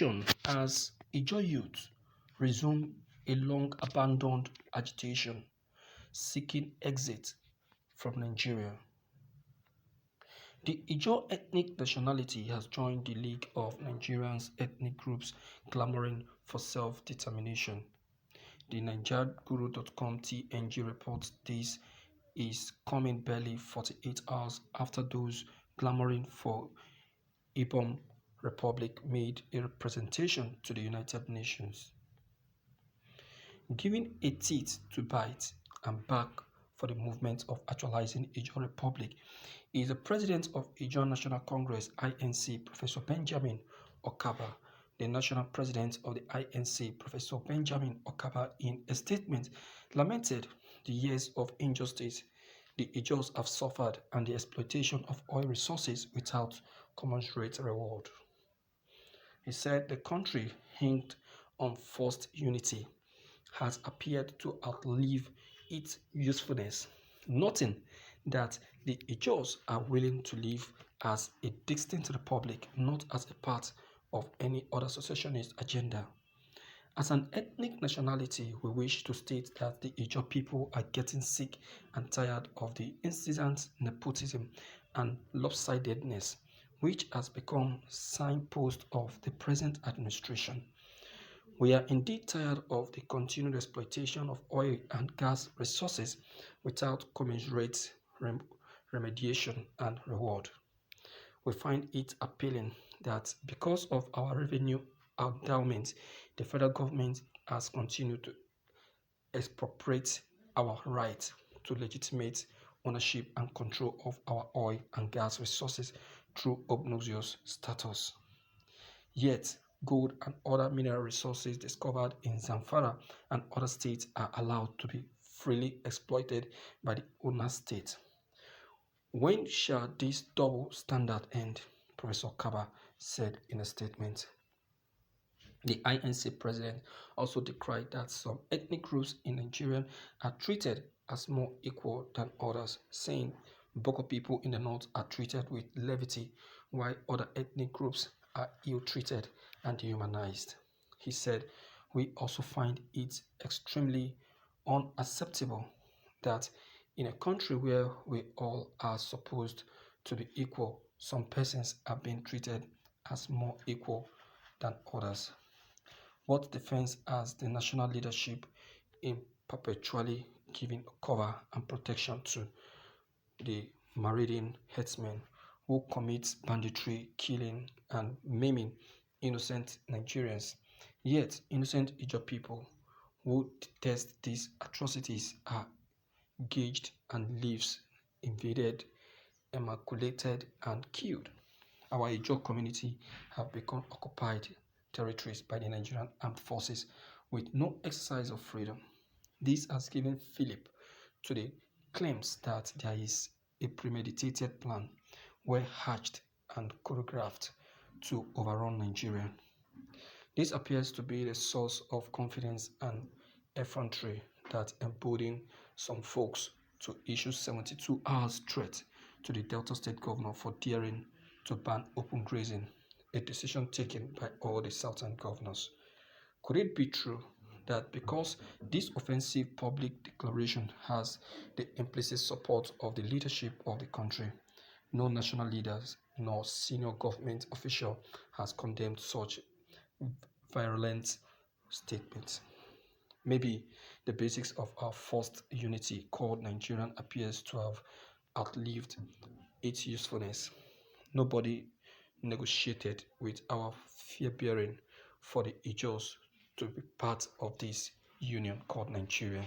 nation as Ijaw youth resume a long-abandoned agitation seeking exit from Nigeria. The Ijaw ethnic nationality has joined the League of Nigerian ethnic groups clamoring for self-determination. The NigerGuru.com TNG reports this is coming barely 48 hours after those clamoring for Ibom Republic made a representation to the United Nations. Giving a teeth to bite and back for the movement of actualizing Ijaw Republic is the president of Ijaw National Congress (INC), Professor Benjamin Okaba. The national president of the INC, Professor Benjamin Okaba, in a statement, lamented the years of injustice the Ijaws have suffered and the exploitation of oil resources without commensurate reward. He said the country hinged on forced unity has appeared to outlive its usefulness, noting that the Ijaws are willing to live as a distinct republic, not as a part of any other secessionist agenda. As an ethnic nationality, we wish to state that the Ijaw people are getting sick and tired of the incessant nepotism and lopsidedness, which has become signpost of the present administration. We are indeed tired of the continued exploitation of oil and gas resources without commensurate remediation and reward. We find it appealing that because of our revenue endowment, the federal government has continued to expropriate our right to legitimate ownership and control of our oil and gas resources through obnoxious status. Yet, gold and other mineral resources discovered in Zamfara and other states are allowed to be freely exploited by the owner state. When shall this double standard end? Professor Kaba said in a statement. The INC president also decried that some ethnic groups in Nigeria are treated as more equal than others, saying Boko people in the north are treated with levity, while other ethnic groups are ill-treated and dehumanized. He said, we also find it extremely unacceptable that in a country where we all are supposed to be equal, some persons are being treated as more equal than others. What defends as the national leadership in perpetually giving cover and protection to the marauding herdsmen who commit banditry, killing, and maiming innocent Nigerians. Yet, innocent Ijaw people who detest these atrocities are gauged and lives invaded, immaculated, and killed. Our Ijaw community have become occupied territories by the Nigerian armed forces with no exercise of freedom. This has given fillip to the claims that there is a premeditated plan well hatched and choreographed to overrun Nigeria. This appears to be the source of confidence and effrontery that emboldened some folks to issue 72 hours threat to the Delta State governor for daring to ban open grazing, a decision taken by all the southern governors. Could it be true that because this offensive public declaration has the implicit support of the leadership of the country, no national leaders nor senior government official has condemned such virulent statements? Maybe the basics of our forced unity called Nigerian appears to have outlived its usefulness. Nobody negotiated with our fear-bearing for the Ijaws to be part of this union called Nigeria.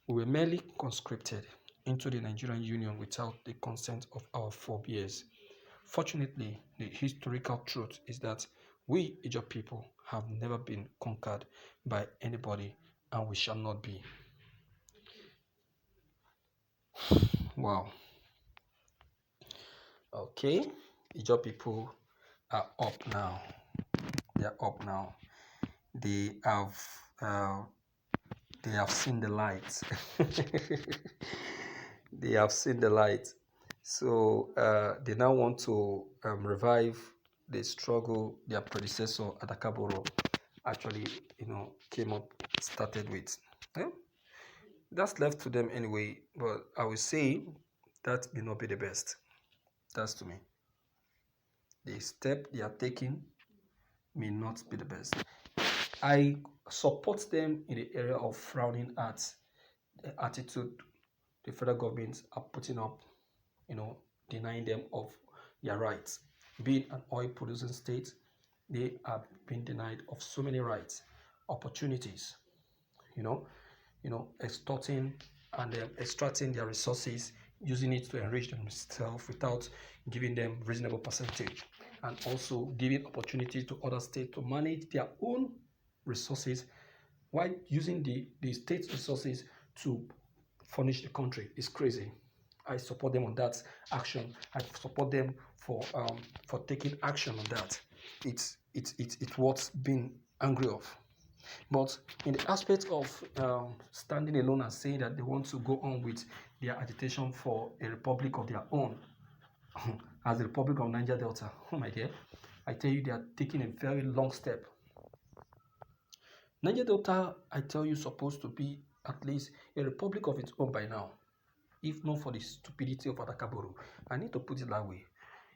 We were merely conscripted into the Nigerian Union without the consent of our forebears. Fortunately, the historical truth is that we Ijaw people have never been conquered by anybody, and we shall not be. Wow. Okay, Ijaw people are up now. They are up now. They have seen the light. They have seen the light. So they now want to revive the struggle their predecessor Adakaboro actually, started with. Yeah? That's left to them anyway, but I will say that may not be the best. That's to me. The step they are taking may not be the best. I support them in the area of frowning at the attitude the federal government are putting up, denying them of their rights. Being an oil producing state, they are being denied of so many rights, opportunities, you know, extorting and extracting their resources, using it to enrich themselves without giving them reasonable percentage, and also giving opportunity to other states to manage their own resources while using the state's resources to furnish the country. Is crazy. I support them on that action. I support them for taking action on that. It's worth being angry of. But in the aspect of standing alone and saying that they want to go on with their agitation for a republic of their own, as the Republic of Niger Delta, oh my dear, I tell you, they are taking a very long step. Niger Delta, I tell you, supposed to be at least a republic of its own by now, if not for the stupidity of Adakaboro. I need to put it that way.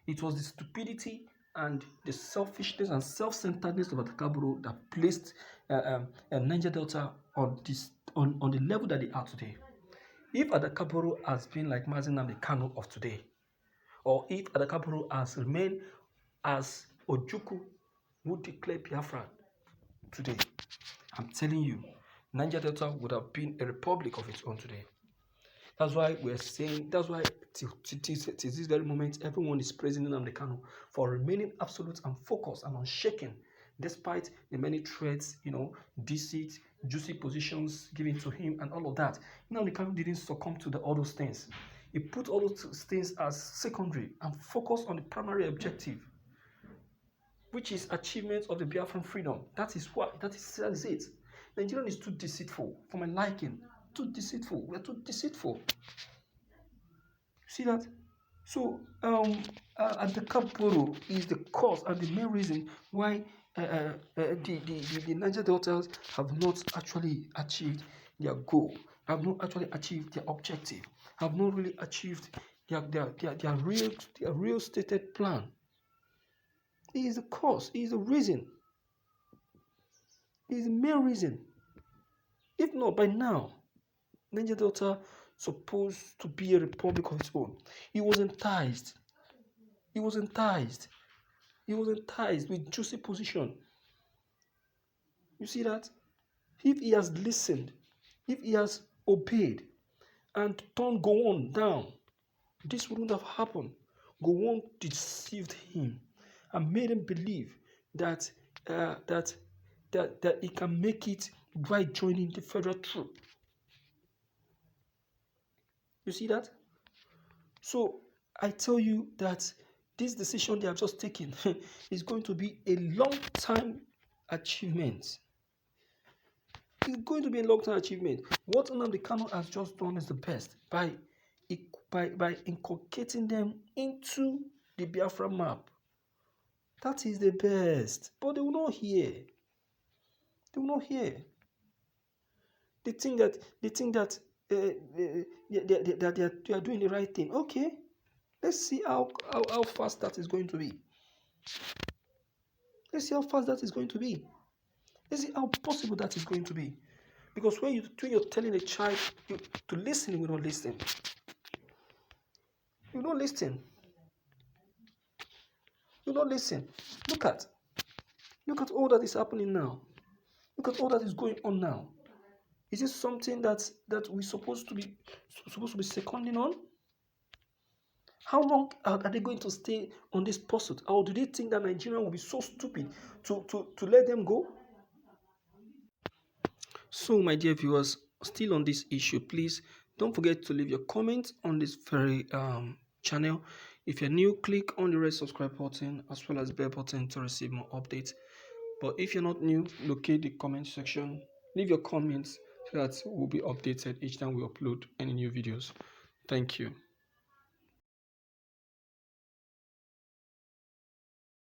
It was the stupidity and the selfishness and self-centeredness of Adakaboro that placed Niger Delta on the level that they are today. If Adakaboro has been like Mazi Nnamdi Kanu of today, or if Adakaboro has remained as Ojukwu who declared Biafra today, I'm telling you, Niger Delta would have been a republic of its own today. That's why we're saying, that's why till this very moment, everyone is praising Nnamdi Kanu for remaining absolute and focused and unshaken, despite the many threats, deceit, juicy positions given to him and all of that. Nnamdi Kanu didn't succumb to all those things. He put all those things as secondary and focused on the primary objective, which is achievement of the Biafran freedom. That is it. Nigeria is too deceitful for my liking. Too deceitful. We're too deceitful. See that? So, Adakaboro is the cause and the main reason why the Niger Deltas have not actually achieved their goal, have not actually achieved their objective, have not really achieved their real stated plan. He is the cause. He is the reason. He is the main reason. If not, by now, Niger Delta supposed to be a republic of its own. He was enticed. He was enticed. He was enticed with juicy position. You see that? If he has listened, if he has obeyed, and turned Gowon down, this wouldn't have happened. Gowon deceived him and made him believe that he can make it by joining the federal troop. You see that? So I tell you that this decision they have just taken is going to be a long-time achievement. It's going to be a long-time achievement. What Nnamdi Kanu has just done is the best by inculcating them into the Biafra map. That is the best. But they will not hear. They will not hear. They think that they are doing the right thing. Okay, let's see how fast that is going to be. Let's see how fast that is going to be. Let's see how possible that is going to be. Because when you're telling a child to listen, you will not listen. You don't listen. You don't listen. Look at all that is happening now. Look at all that is going on now. Is this something that we're supposed to be seconding on? How long are they going to stay on this pursuit? Or do they think that Nigeria will be so stupid to let them go? So, my dear viewers, still on this issue, please don't forget to leave your comments on this very channel. If you're new, click on the red subscribe button as well as bell button to receive more updates. But if you're not new, locate the comment section, leave your comments so that we'll be updated each time we upload any new videos. Thank you.